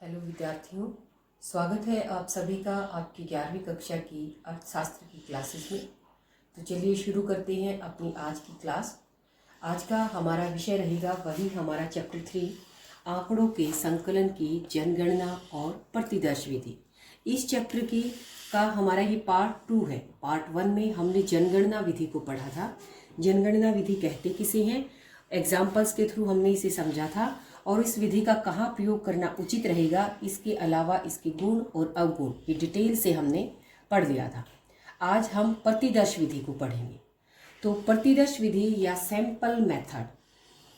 Hello विद्यार्थियों, स्वागत है आप सभी का आपकी 11वीं कक्षा की अर्थशास्त्र की क्लासेस में। तो चलिए शुरू करते हैं अपनी आज की क्लास। आज का हमारा विषय रहेगा वही हमारा चैप्टर 3, आंकड़ों के संकलन की जनगणना और प्रतिदर्श विधि। इस चैप्टर की का हमारा ये पार्ट 2 है। पार्ट 1 में हमने जनगणना विधि को पढ़ा था। जनगणना विधि कहते किसे हैं, एग्जाम्पल्स के थ्रू हमने इसे समझा था और इस विधि का कहाँ प्रयोग करना उचित रहेगा, इसके अलावा इसके गुण और अवगुण ये डिटेल से हमने पढ़ लिया था। आज हम प्रतिदर्श विधि को पढ़ेंगे। तो प्रतिदर्श विधि या सैंपल मेथड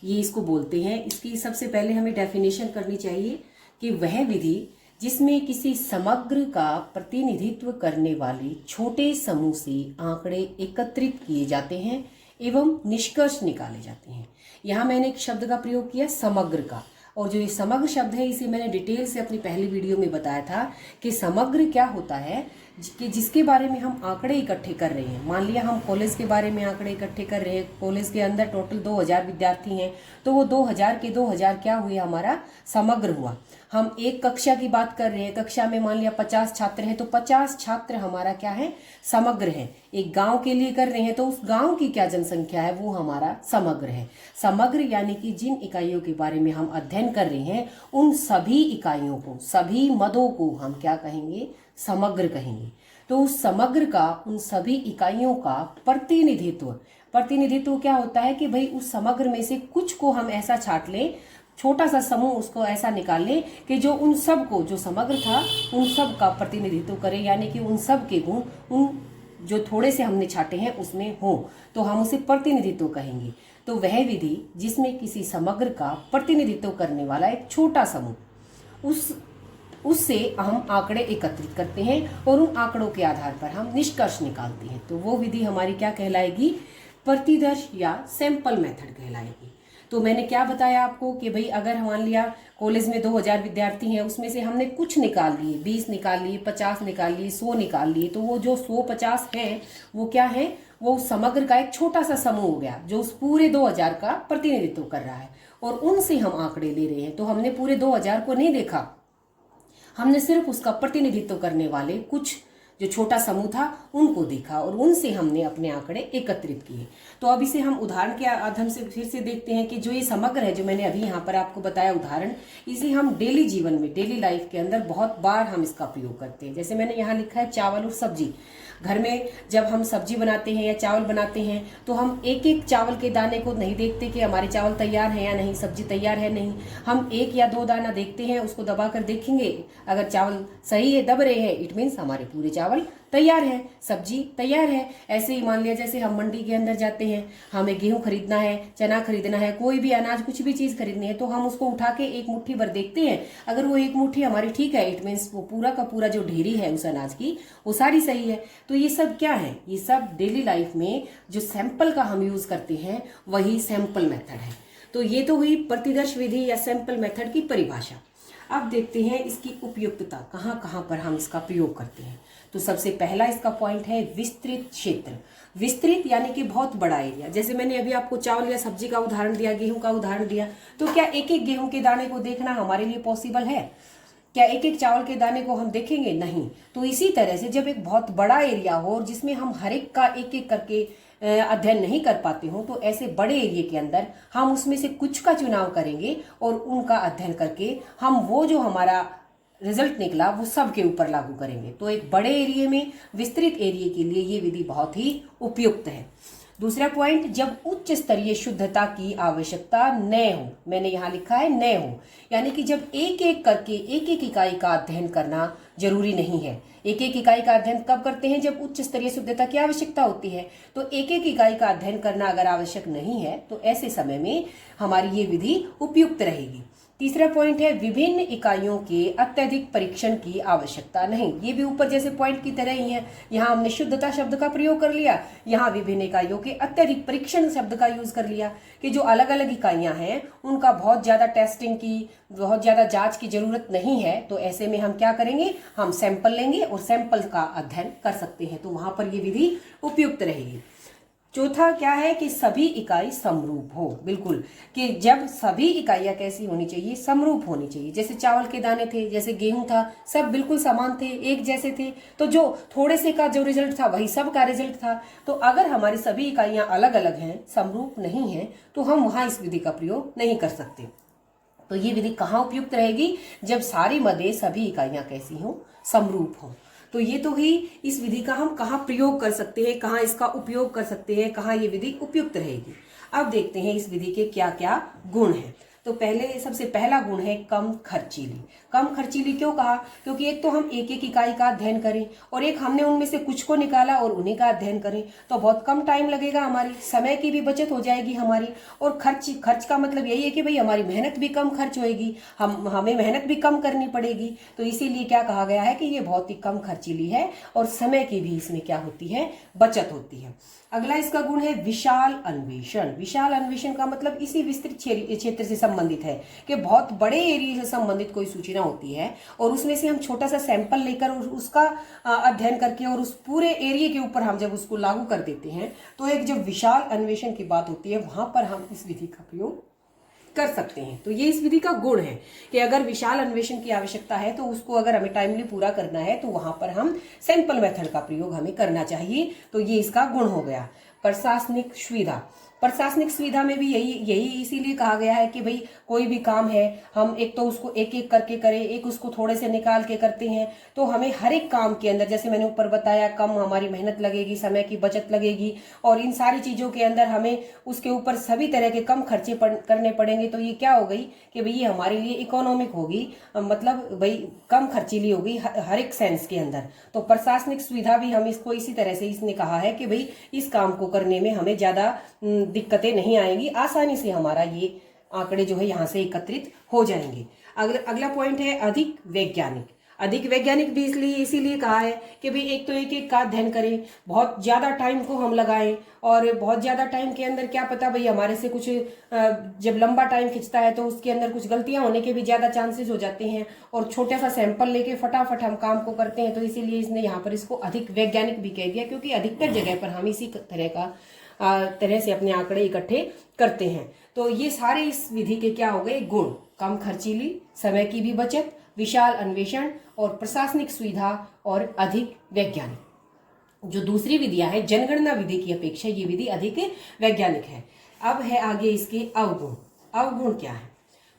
ये इसको बोलते हैं। इसकी सबसे पहले हमें डेफिनेशन करनी चाहिए कि वह विधि जिसमें किसी समग्र का प्रतिनिधित्व करने वाले छोटे समूह से आंकड़े एकत्रित किए जाते हैं एवं निष्कर्ष निकाले जाते हैं। यहाँ मैंने एक शब्द का प्रयोग किया समग्र का, और जो ये समग्र शब्द है इसे मैंने डिटेल से अपनी पहली वीडियो में बताया था कि समग्र क्या होता है कि जिसके बारे में हम आंकड़े इकट्ठे कर रहे हैं। मान लिया हम कॉलेज के बारे में आंकड़े इकट्ठे कर रहे हैं, कॉलेज के अंदर टोटल 2000 विद्यार्थी हैं, तो वो 2000 के 2000 क्या हुए, हमारा समग्र हुआ। हम एक कक्षा की बात कर रहे हैं, कक्षा में मान लिया 50 छात्र हैं, तो 50 छात्र हमारा क्या है, समग्र है। एक गांव के लिए कर रहे हैं तो उस गांव की क्या जनसंख्या है, वो हमारा समग्र है। समग्र यानी कि जिन इकाइयों के बारे में हम अध्ययन कर रहे हैं उन सभी इकाइयों को, सभी मदों को हम क्या कहेंगे, समग्र कहेंगे। तो उस समग्र का, उन सभी इकाइयों का प्रतिनिधित्व क्या होता है कि भाई उस समग्र में से कुछ को हम ऐसा छांट लें, छोटा सा समूह उसको ऐसा निकाल ले कि जो उन सब को, जो समग्र था उन सब का प्रतिनिधित्व करे, यानी कि उन सब के गुण उन जो थोड़े से हमने छाटे हैं उसमें हो, तो हम उसे प्रतिनिधित्व कहेंगे। तो वह विधि जिसमें किसी समग्र का प्रतिनिधित्व करने वाला एक छोटा समूह, उससे हम आंकड़े एकत्रित करते हैं और उन आंकड़ों के आधार पर हम निष्कर्ष निकालते हैं, तो वो विधि हमारी क्या कहलाएगी, प्रतिदर्श या सैंपल मेथड कहलाएगी। तो मैंने क्या बताया आपको कि भाई अगर मान लिया कॉलेज में 2000 विद्यार्थी हैं, उसमें से हमने कुछ निकाल लिए, 20 निकाल लिए, 50 निकाल लिए, 100 निकाल लिए, तो वो जो 100-50 हैं वो क्या है, वो समग्र का एक छोटा सा समूह हो गया जो उस पूरे 2000 का प्रतिनिधित्व कर रहा है, और उनसे हम आंकड़े ले रहे हैं। तो हमने पूरे 2000 को नहीं देखा, हमने सिर्फ उसका प्रतिनिधित्व करने वाले कुछ जो छोटा समूह था उनको देखा और उनसे हमने अपने आंकड़े एकत्रित किए। तो अब इसे हम उदाहरण के माध्यम से फिर से देखते हैं कि जो ये समग्र है, जो मैंने अभी यहाँ पर आपको बताया उदाहरण, इसे हम डेली जीवन में, डेली लाइफ के अंदर बहुत बार हम इसका प्रयोग करते हैं। जैसे मैंने यहाँ लिखा है चावल और सब्जी। घर में जब हम सब्जी बनाते हैं या चावल बनाते हैं तो हम एक एक चावल के दाने को नहीं देखते कि हमारे चावल तैयार है या नहीं, सब्जी तैयार है नहीं। हम एक या दो दाना देखते हैं, उसको दबा कर देखेंगे, अगर चावल सही है, दब रहे हैं, इट मीन्स हमारे पूरे चावल तैयार है, सब्जी तैयार है। ऐसे ही मान लिया जैसे हम मंडी के अंदर जाते हैं, हमें गेहूं खरीदना है, चना खरीदना है, कोई भी अनाज, कुछ भी चीज खरीदनी है, तो हम उसको उठा के एक मुट्ठी भर देखते हैं। अगर वो एक मुट्ठी हमारी ठीक है, इट मीन्स वो पूरा का पूरा जो ढेरी है उस अनाज की वो सारी सही है। तो ये सब क्या है, ये सब डेली लाइफ में जो सैंपल का हम यूज करते हैं वही सैंपल मेथड है। तो ये तो हुई प्रतिदर्श विधि या सैंपल मेथड की परिभाषा। अब देखते हैं इसकी उपयुक्तता, कहाँ कहाँ पर हम इसका प्रयोग करते हैं। तो सबसे पहला इसका पॉइंट है विस्तृत क्षेत्र। विस्तृत यानी कि बहुत बड़ा एरिया। जैसे मैंने अभी आपको चावल या सब्जी का उदाहरण दिया, गेहूं का उदाहरण दिया, तो क्या एक एक गेहूं के दाने को देखना हमारे लिए पॉसिबल है? क्या एक एक चावल के दाने को हम देखेंगे? नहीं। तो इसी तरह से जब एक बहुत बड़ा एरिया हो और जिसमें हम हर एक का एक एक करके अध्ययन नहीं कर पाते हो, तो ऐसे बड़े एरिया के अंदर हम उसमें से कुछ का चुनाव करेंगे और उनका अध्ययन करके हम वो जो हमारा रिजल्ट निकला वो सब के ऊपर लागू करेंगे। तो एक बड़े एरिया में, विस्तृत एरिया के लिए ये विधि बहुत ही उपयुक्त है। दूसरा पॉइंट, जब उच्च स्तरीय शुद्धता की आवश्यकता न हो। मैंने यहाँ लिखा है न हो, यानी कि जब एक एक करके एक एक इकाई का अध्ययन करना जरूरी नहीं है। एक एक इकाई का अध्ययन कब करते हैं? जब उच्च स्तरीय शुद्धता की आवश्यकता होती है। तो एक एक इकाई का अध्ययन करना अगर आवश्यक नहीं है तो ऐसे समय में हमारी ये विधि उपयुक्त रहेगी। तीसरा पॉइंट है विभिन्न इकाइयों के अत्यधिक परीक्षण की आवश्यकता नहीं। ये भी ऊपर जैसे पॉइंट की तरह ही है। यहाँ हमने शुद्धता शब्द का प्रयोग कर लिया, यहाँ विभिन्न इकाइयों के अत्यधिक परीक्षण शब्द का यूज कर लिया कि जो अलग अलग इकाइयां हैं उनका बहुत ज्यादा टेस्टिंग की, बहुत ज्यादा जांच की जरूरत नहीं है। तो ऐसे में हम क्या करेंगे, हम सैंपल लेंगे और सैंपल का अध्ययन कर सकते हैं। तो वहां पर ये विधि उपयुक्त रहेगी। चौथा क्या है कि सभी इकाई समरूप हो, बिल्कुल, कि जब सभी इकाइयां कैसी होनी चाहिए, समरूप होनी चाहिए। जैसे चावल के दाने थे, जैसे गेहूं था, सब बिल्कुल समान थे, एक जैसे थे, तो जो थोड़े से का जो रिजल्ट था वही सब का रिजल्ट था। तो अगर हमारी सभी इकाइयां अलग अलग हैं, समरूप नहीं है, तो हम वहां इस विधि का प्रयोग नहीं कर सकते। तो ये विधि कहाँ उपयुक्त रहेगी? जब सारी मदें, सभी इकाइयां कैसी हों, समरूप हों। तो ये तो ही इस विधि का हम कहाँ प्रयोग कर सकते हैं, कहाँ इसका उपयोग कर सकते हैं, कहाँ ये विधि उपयुक्त रहेगी। अब देखते हैं इस विधि के क्या क्या गुण हैं। तो पहले सबसे पहला गुण है कम खर्चीली। कम खर्चीली क्यों कहा? क्योंकि एक तो हम एक एक इकाई का अध्ययन करें और एक हमने उनमें से कुछ को निकाला और उन्हीं का अध्ययन करें, तो बहुत कम टाइम लगेगा, हमारी समय की भी बचत हो जाएगी हमारी। और खर्च का मतलब यही है कि भाई हमारी मेहनत भी कम खर्च होएगी, हमें मेहनत भी कम करनी पड़ेगी। तो इसीलिए क्या कहा गया है कि ये बहुत ही कम खर्चीली है और समय की भी इसमें क्या होती है, बचत होती है। अगला इसका गुण है विशाल अन्वेषण। विशाल अन्वेषण का मतलब इसी विस्तृत क्षेत्र से संबंधित है कि बहुत बड़े एरिया से संबंधित कोई सूचना होती है और उसमें से हम छोटा सा सैंपल लेकर उसका अध्ययन करके और उस पूरे एरिया के ऊपर हम जब उसको लागू कर देते हैं, तो एक जब विशाल अन्वेषण की बात होती है, वहां पर हम इस विधि का प्रयोग कर सकते हैं। तो ये इस विधि का गुण है कि अगर विशाल अन्वेषण की आवश्यकता है तो उसको अगर हमें टाइमली पूरा करना है तो वहां पर हम सैंपल मेथड का प्रयोग हमें करना चाहिए। तो ये इसका गुण हो गया। प्रशासनिक सुविधा। प्रशासनिक सुविधा में भी यही इसीलिए कहा गया है कि भाई कोई भी काम है हम एक तो उसको एक एक करके करें, एक उसको थोड़े से निकाल के करते हैं, तो हमें हर एक काम के अंदर, जैसे मैंने ऊपर बताया, कम हमारी मेहनत लगेगी, समय की बचत लगेगी और इन सारी चीजों के अंदर हमें उसके ऊपर सभी तरह के कम खर्चे करने पड़ेंगे। तो ये क्या हो गई कि भाई ये हमारे लिए इकोनॉमिक होगी, मतलब भाई कम खर्चीली होगी हर एक सेंस के अंदर। तो प्रशासनिक सुविधा भी हम इसको इसी तरह से इसने कहा है कि भाई इस काम को करने में हमें ज्यादा दिक्कतें नहीं आएंगी, आसानी से हमारा ये आंकड़े जो है यहाँ से एकत्रित हो जाएंगे। अगला पॉइंट है अधिक वैज्ञानिक। अधिक वैज्ञानिक भी इसलिए इसीलिए कहा है कि भाई एक तो एक एक का अध्ययन करें, बहुत ज्यादा टाइम को हम लगाएं और बहुत ज्यादा टाइम के अंदर क्या पता भाई हमारे से कुछ जब लंबा टाइम खिंचता है तो उसके अंदर कुछ गलतियां होने के भी ज्यादा चांसेस हो जाते हैं और छोटा सा सैंपल लेके फटाफट हम काम को करते हैं। तो इसीलिए इसने यहाँ पर इसको अधिक वैज्ञानिक भी कह दिया, क्योंकि अधिकतर जगह पर हम इसी तरह से अपने आंकड़े इकट्ठे करते हैं। तो ये सारे इस विधि के क्या हो गए गुण? कम खर्चीली, समय की भी बचत, विशाल अन्वेषण और प्रशासनिक सुविधा और अधिक वैज्ञानिक। जो दूसरी विधियां है जनगणना विधि की अपेक्षा ये विधि अधिक वैज्ञानिक है। अब है आगे इसके अवगुण। अवगुण क्या है?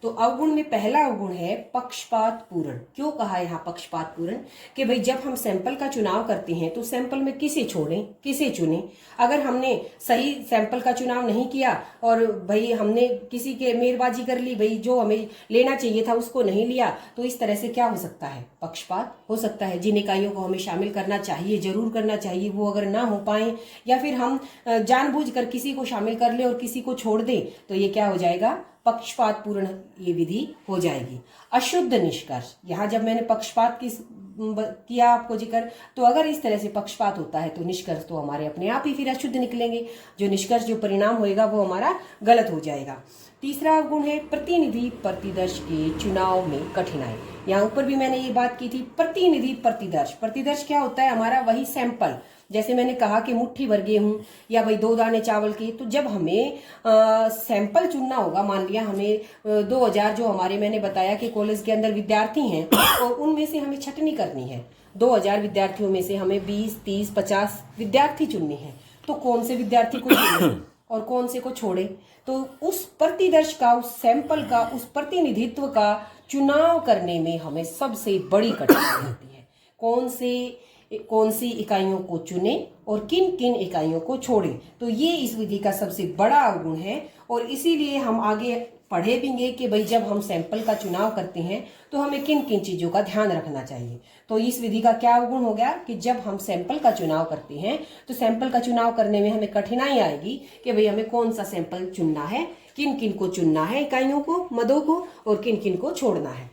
तो अवगुण में पहला अवगुण है पक्षपात पूर्ण। क्यों कहा यहाँ पक्षपात पूर्ण? कि भाई जब हम सैंपल का चुनाव करते हैं तो सैंपल में किसे छोड़ें, किसे चुनें। अगर हमने सही सैंपल का चुनाव नहीं किया और भाई हमने किसी के मेलबाजी कर ली, भाई जो हमें लेना चाहिए था उसको नहीं लिया, तो इस तरह से क्या हो सकता है? पक्षपात हो सकता है। जिन इकाइयों को हमें शामिल करना चाहिए, जरूर करना चाहिए, वो अगर ना हो पाए या फिर हम जानबूझकर किसी को शामिल कर ले और किसी को छोड़ दें, तो ये क्या हो जाएगा? पक्षपात पूर्ण ये विधि हो जाएगी। अशुद्ध निष्कर्ष। यहाँ जब मैंने पक्षपात किया आपको जिक्र, तो अगर इस तरह से पक्षपात होता है तो निष्कर्ष तो हमारे अपने आप ही फिर अशुद्ध निकलेंगे। जो निष्कर्ष, जो परिणाम होएगा वो हमारा गलत हो जाएगा। तीसरा गुण है प्रतिनिधि प्रतिदर्श के चुनाव में कठिनाई। यहाँ ऊपर भी मैंने ये बात की थी, प्रतिनिधि प्रतिदर्श। प्रतिदर्श क्या होता है? हमारा वही सैंपल। जैसे मैंने कहा कि मुट्ठी भर गेहूं या भाई 2 दाने चावल के, तो जब हमें सैंपल चुनना होगा, मान लिया हमें 2000 जो हमारे मैंने बताया कि कॉलेज के अंदर विद्यार्थी हैं और उनमें से हमें छटनी करनी है। 2000 विद्यार्थियों में से हमें 20, 30, 50 विद्यार्थी चुनने हैं। तो कौन से विद्यार्थी को चुने और कौन से को छोड़े? तो उस प्रतिदर्श का, उस सैंपल का, उस प्रतिनिधित्व का चुनाव करने में हमें सबसे बड़ी कठिनाई होती है। कौन सी इकाइयों को चुने और किन किन इकाइयों को छोड़े। तो ये इस विधि का सबसे बड़ा अवगुण है और इसीलिए हम आगे पढ़े भी कि भाई जब हम सैंपल का चुनाव करते हैं तो हमें किन किन चीजों का ध्यान रखना चाहिए। तो इस विधि का क्या अवगुण हो गया कि जब हम सैंपल का चुनाव करते हैं तो सैंपल का चुनाव करने में हमें कठिनाई आएगी कि भाई हमें कौन सा सैंपल चुनना है, किन किन को चुनना है, इकाइयों को, मदों को, और किन किन को छोड़ना है।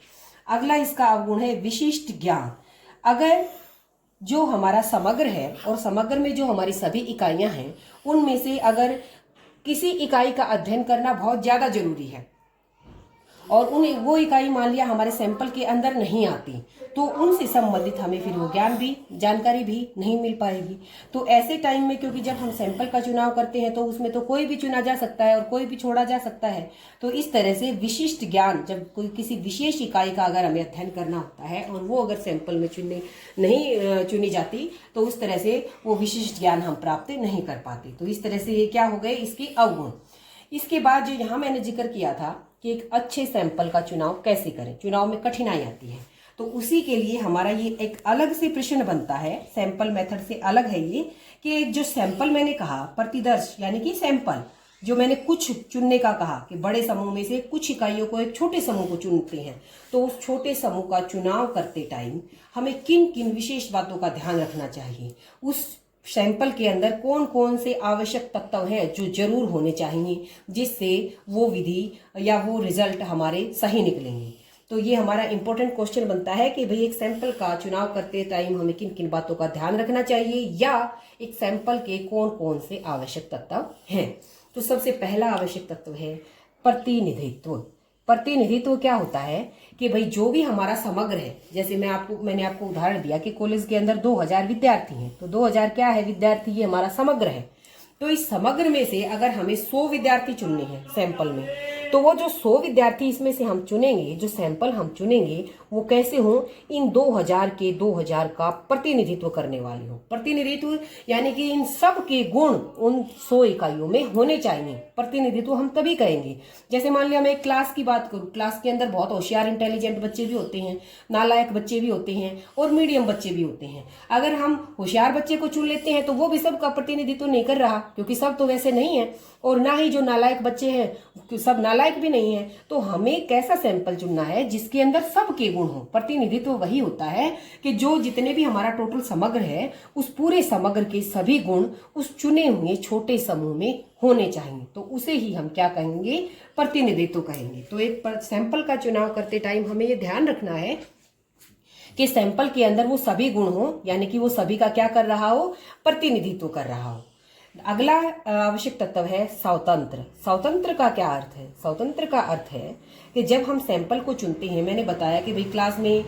अगला इसका अवगुण है विशिष्ट ज्ञान। अगर जो हमारा समग्र है और समग्र में जो हमारी सभी इकाइयां हैं उनमें से अगर किसी इकाई का अध्ययन करना बहुत ज्यादा जरूरी है और उन्हें वो इकाई मान लिया हमारे सैंपल के अंदर नहीं आती, तो उनसे संबंधित हमें फिर वो ज्ञान भी, जानकारी भी नहीं मिल पाएगी। तो ऐसे टाइम में, क्योंकि जब हम सैंपल का चुनाव करते हैं तो उसमें तो कोई भी चुना जा सकता है और कोई भी छोड़ा जा सकता है, तो इस तरह से विशिष्ट ज्ञान, जब कोई किसी विशेष इकाई का अगर हमें अध्ययन करना होता है और वो अगर सैंपल में नहीं चुनी जाती, तो उस तरह से वो विशिष्ट ज्ञान हम प्राप्त नहीं कर पाते। तो इस तरह से ये क्या हो गए, इसके अवगुण। इसके बाद जो यहाँ मैंने जिक्र किया था कि एक अच्छे सैंपल का चुनाव कैसे करें, चुनाव में कठिनाई आती है, तो उसी के लिए हमारा ये एक अलग से प्रश्न बनता है, सैंपल मेथड से अलग है ये, कि एक जो सैंपल मैंने कहा प्रतिदर्श यानी कि सैंपल जो मैंने कुछ चुनने का कहा कि बड़े समूह में से कुछ इकाइयों को एक छोटे समूह को चुनते हैं, तो उस छोटे समूह का चुनाव करते टाइम हमें किन किन विशेष बातों का ध्यान रखना चाहिए, उस सैंपल के अंदर कौन कौन से आवश्यक तत्व हैं जो जरूर होने चाहिए, जिससे वो विधि या वो रिजल्ट हमारे सही निकलेंगे। तो ये हमारा इंपॉर्टेंट क्वेश्चन बनता है कि भाई एक सैंपल का चुनाव करते टाइम हमें किन किन बातों का ध्यान रखना चाहिए, या एक सैंपल के कौन कौन से आवश्यक तत्व हैं। तो सबसे पहला आवश्यक तत्व है प्रतिनिधित्व। प्रतिनिधित्व क्या होता है कि भाई जो भी हमारा समग्र है, जैसे मैंने आपको उदाहरण दिया कि कॉलेज के अंदर 2000 विद्यार्थी हैं, तो 2000 क्या है विद्यार्थी, ये हमारा समग्र है। तो इस समग्र में से अगर हमें 100 विद्यार्थी चुनने हैं सैंपल में, तो वो जो 100 विद्यार्थी इसमें से हम चुनेंगे, जो सैंपल हम चुनेंगे वो कैसे हो, इन 2000 के 2000 का प्रतिनिधित्व करने वाले हो। प्रतिनिधित्व यानी कि इन सब के गुण उन 100 इकाइयों में होने चाहिए। प्रतिनिधित्व हम तभी कहेंगे, जैसे मान लिया मैं एक क्लास की बात करूं, क्लास के अंदर बहुत होशियार इंटेलिजेंट बच्चे भी होते हैं, नालायक बच्चे भी होते हैं और मीडियम बच्चे भी होते हैं। अगर हम होशियार बच्चे को चुन लेते हैं तो वो भी सबका प्रतिनिधित्व नहीं कर रहा, क्योंकि सब तो वैसे नहीं है, और ना ही जो नालायक बच्चे हैं सब नालायक भी नहीं है। तो हमें कैसा सैंपल चुनना है जिसके अंदर सबके गुण हो। प्रतिनिधित्व वही होता है कि जो जितने भी हमारा टोटल समग्र है, उस पूरे समग्र के सभी गुण उस चुने हुए छोटे समूह में होने चाहिए, तो उसे ही हम क्या कहेंगे, प्रतिनिधित्व कहेंगे। तो एक सैंपल का चुनाव करते टाइम हमें ये ध्यान रखना है कि सैंपल के अंदर वो सभी गुण हो, यानी कि वो सभी का क्या कर रहा हो, प्रतिनिधित्व कर रहा हो। अगला आवश्यक तत्व है स्वतंत्र। स्वतंत्र का क्या अर्थ है, स्वतंत्र का अर्थ है कि जब हम सैंपल को चुनते हैं, मैंने बताया कि भाई क्लास में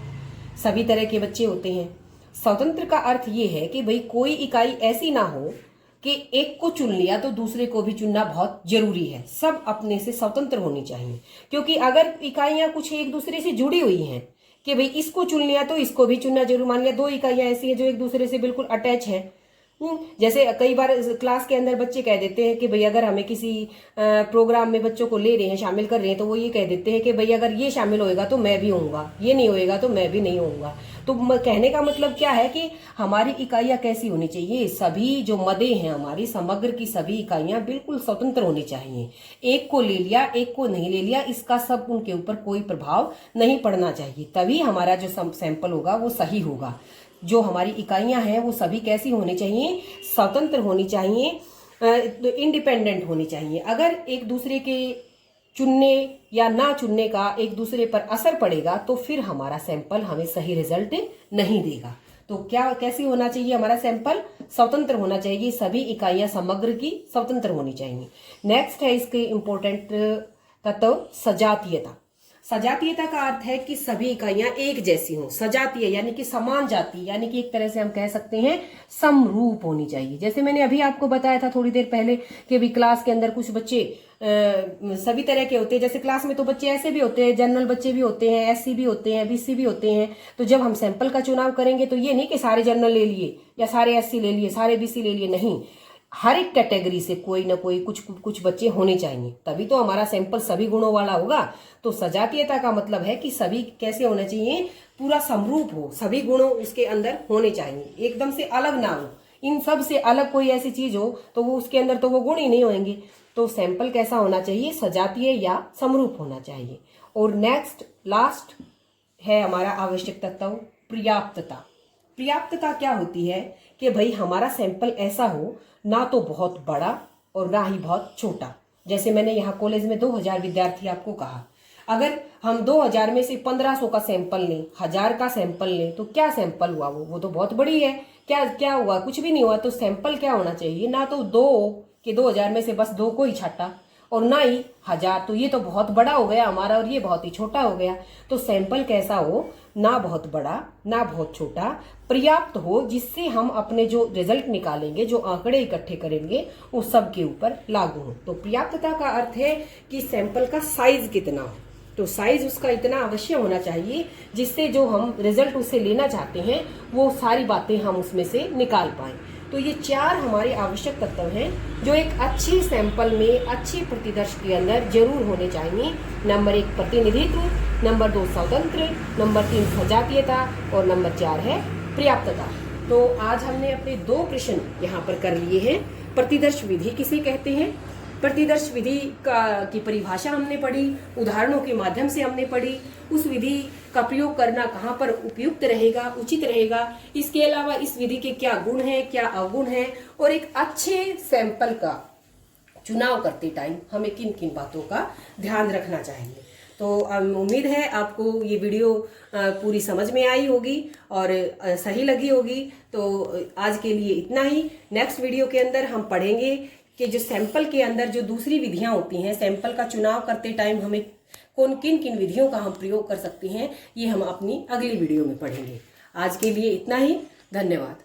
सभी तरह के बच्चे होते हैं। स्वतंत्र का अर्थ ये है कि भाई कोई इकाई ऐसी ना हो कि एक को चुन लिया तो दूसरे को भी चुनना बहुत जरूरी है, सब अपने से स्वतंत्र होनी चाहिए। क्योंकि अगर इकाइयां कुछ एक दूसरे से जुड़ी हुई हैं कि भाई इसको चुन लिया तो इसको भी चुनना जरूर, मान लिया 2 इकाइयां ऐसी हैं जो एक दूसरे से बिल्कुल अटैच हैं, जैसे कई बार क्लास के अंदर बच्चे कह देते हैं कि भाई अगर हमें किसी प्रोग्राम में बच्चों को ले रहे हैं, शामिल कर रहे हैं, तो वो ये कह देते हैं कि भाई अगर ये शामिल होएगा तो मैं भी होऊंगा, ये नहीं होएगा तो मैं भी नहीं होऊंगा। तो कहने का मतलब क्या है कि हमारी इकाइयां कैसी होनी चाहिए, सभी जो मदे हैं हमारी समग्र की सभी इकाइयां बिल्कुल स्वतंत्र होनी चाहिए। एक को ले लिया एक को नहीं ले लिया, इसका सब उनके ऊपर कोई प्रभाव नहीं पड़ना चाहिए, तभी हमारा जो सैंपल होगा वो सही होगा। जो हमारी इकाइयां हैं वो सभी कैसी होनी चाहिए, स्वतंत्र होनी चाहिए, इंडिपेंडेंट होनी चाहिए। अगर एक दूसरे के चुनने या ना चुनने का एक दूसरे पर असर पड़ेगा तो फिर हमारा सैंपल हमें सही रिजल्ट नहीं देगा। तो क्या कैसी होना चाहिए, हमारा सैंपल स्वतंत्र होना चाहिए, सभी इकाइयां समग्र की स्वतंत्र होनी चाहिए। नेक्स्ट है इसके इंपॉर्टेंट तत्व सजातीयता। सजातीयता का अर्थ है कि सभी इकाइयां एक जैसी हों। सजातीय यानी कि समान जाति, यानी कि एक तरह से हम कह सकते हैं समरूप होनी चाहिए। जैसे मैंने अभी आपको बताया था थोड़ी देर पहले कि भी क्लास के अंदर कुछ बच्चे सभी तरह के होते हैं। जैसे क्लास में तो बच्चे ऐसे भी होते हैं, जनरल बच्चे भी होते हैं, एससी भी होते हैं, बीसी भी होते हैं। तो जब हम सैंपल का चुनाव करेंगे तो ये नहीं कि सारे जनरल ले लिए या सारे एससी ले लिए, सारे बीसी ले लिए, नहीं, हर एक कैटेगरी से कोई ना कोई कुछ बच्चे होने चाहिए, तभी तो हमारा सैंपल सभी गुणों वाला होगा। तो सजातीयता का मतलब है कि सभी कैसे होना चाहिए, पूरा समरूप हो, सभी गुणों उसके अंदर होने चाहिए, एकदम से अलग ना हो। इन सब से अलग कोई ऐसी चीज हो तो वो उसके अंदर तो वो गुण ही नहीं होंगे। तो सैंपल कैसा होना चाहिए, सजातीय या समरूप होना चाहिए। और नेक्स्ट लास्ट है हमारा आवश्यक तत्व पर्याप्तता। पर्याप्तता क्या होती है कि भाई हमारा सैंपल ऐसा हो, ना तो बहुत बड़ा और ना ही बहुत छोटा। जैसे मैंने यहाँ कॉलेज में 2000 विद्यार्थी आपको कहा, अगर हम 2000 में से 1500 का सैंपल लें, 1000 का सैंपल लें, तो क्या सैंपल हुआ, वो तो बहुत बड़ी है। क्या हुआ, कुछ भी नहीं हुआ। तो सैंपल क्या होना चाहिए, ना तो 2 कि 2000 में से बस 2 को ही छाटा, और ना ही 1000। तो ये तो बहुत बड़ा हो गया हमारा और ये बहुत ही छोटा हो गया। तो सैंपल कैसा हो, ना बहुत बड़ा ना बहुत छोटा, पर्याप्त हो, जिससे हम अपने जो रिजल्ट निकालेंगे, जो आंकड़े इकट्ठे करेंगे, उस सब के ऊपर लागू हो। तो पर्याप्तता का अर्थ है कि सैंपल का साइज कितना हो। तो साइज उसका इतना अवश्य होना चाहिए जिससे जो हम रिजल्ट उससे लेना चाहते हैं वो सारी बातें हम उसमें से निकाल पाएं। तो ये 4 हमारे आवश्यक तत्व हैं जो एक अच्छी सैंपल में, अच्छी प्रतिदर्श के अंदर जरूर होने चाहिए। नंबर 1 प्रतिनिधित्व, नंबर 2 स्वतंत्र, नंबर 3 सजातीयता और नंबर 4 है पर्याप्तता। तो आज हमने अपने 2 प्रश्न यहाँ पर कर लिए हैं। प्रतिदर्श विधि किसे कहते हैं, प्रतिदर्श विधि की परिभाषा हमने पढ़ी, उदाहरणों के माध्यम से हमने पढ़ी, उस विधि का प्रयोग करना कहाँ पर उपयुक्त रहेगा, उचित रहेगा, इसके अलावा इस विधि के क्या गुण हैं, क्या अवगुण हैं, और एक अच्छे सैंपल का चुनाव करते टाइम हमें किन किन बातों का ध्यान रखना चाहिए। तो उम्मीद है आपको ये वीडियो पूरी समझ में आई होगी और सही लगी होगी। तो आज के लिए इतना ही। नेक्स्ट वीडियो के अंदर हम पढ़ेंगे कि जो सैंपल के अंदर जो दूसरी विधियां होती हैं, सैंपल का चुनाव करते टाइम हमें किन किन विधियों का हम प्रयोग कर सकते हैं, ये हम अपनी अगली वीडियो में पढ़ेंगे। आज के लिए इतना ही। धन्यवाद।